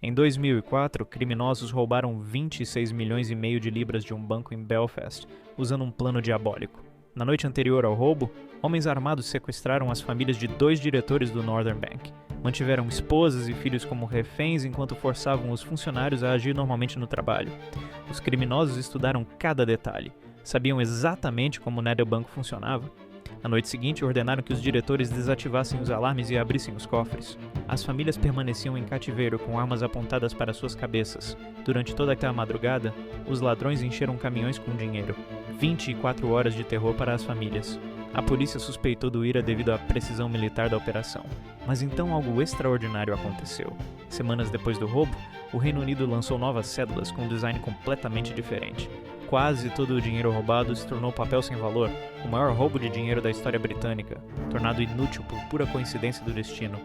Em 2004, criminosos roubaram 26 milhões e meio de libras de um banco em Belfast, usando um plano diabólico. Na noite anterior ao roubo, homens armados sequestraram as famílias de 2 diretores do Northern Bank. Mantiveram esposas e filhos como reféns enquanto forçavam os funcionários a agir normalmente no trabalho. Os criminosos estudaram cada detalhe. Sabiam exatamente como o Nedelbanco funcionava. Na noite seguinte, ordenaram que os diretores desativassem os alarmes e abrissem os cofres. As famílias permaneciam em cativeiro com armas apontadas para suas cabeças. Durante toda aquela madrugada, os ladrões encheram caminhões com dinheiro. 24 horas de terror para as famílias. A polícia suspeitou do IRA devido à precisão militar da operação. Mas então algo extraordinário aconteceu. Semanas depois do roubo, o Reino Unido lançou novas cédulas com um design completamente diferente. Quase todo o dinheiro roubado se tornou papel sem valor, o maior roubo de dinheiro da história britânica, tornado inútil por pura coincidência do destino.